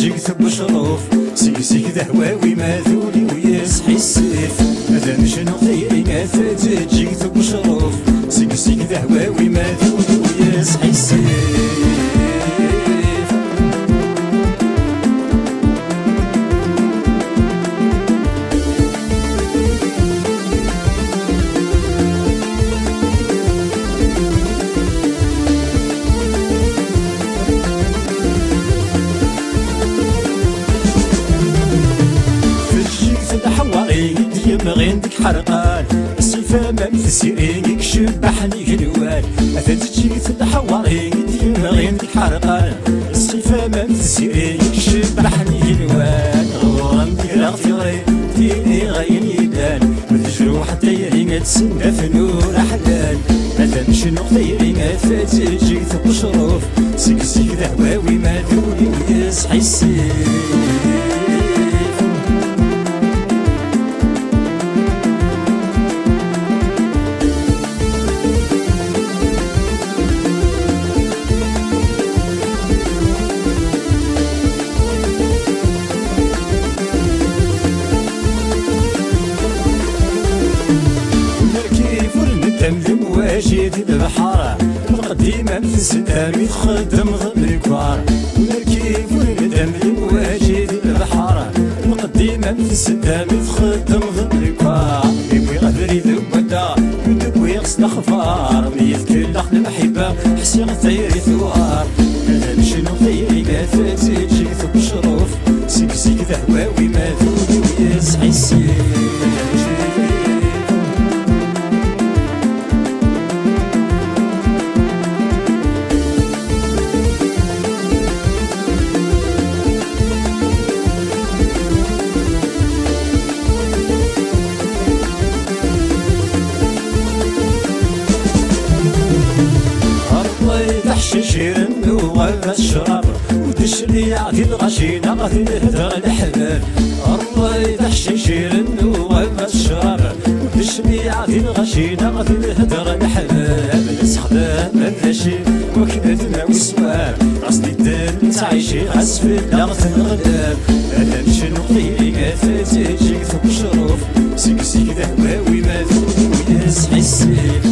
تجيك ثب شروف سيك ذهواوي ما ذولي ويصحي السيف ماذا شنو خيري تجيك ثب شروف سيك ذهواوي ما ذولي ويصحي السيف غيندك حرقان السيفة ما مثسيرين يكشبحني جنوان أثا تجيك تحواري غيندك حرقان السيفة ما مثسيرين يكشبحني جنوان غورم دير غفيري ديني غاين يدان مثجروح دايرين تسنى فنور أحلال أثا شنو دايرين أثا تجيك تبشروف سيك ذهواوي ما ذولي ويصحي السيف واجد البحارة القديمة متسدامي تخدم ضمن الكوار والكيف والندم واجد البحارة القديمة متسدامي تخدم ضمن الكوار يبغي غدري ذوبدا يدوي غسل خفار ميت كل أخذ المحبة حسي غثيري ثوار أنا شنو خيري نافت تجيك ثب شروف سيك ذهواوي ما ذولي ويصحي السيف شير النوغ الشراب ودش لي عدي الغشينة غادي نهدر الحباب الله يدحشي شير النوغ الشراب ودش لي عدي الغشينة غادي نهدر الحباب نسخدام النشي وكنتنا وسواب قصدي الدار تعيشي غسفل لغت الغلاب أنا نشنو خيري تجيك ثب شروف سيك ذهواوي ما ذولي ويصحي السيف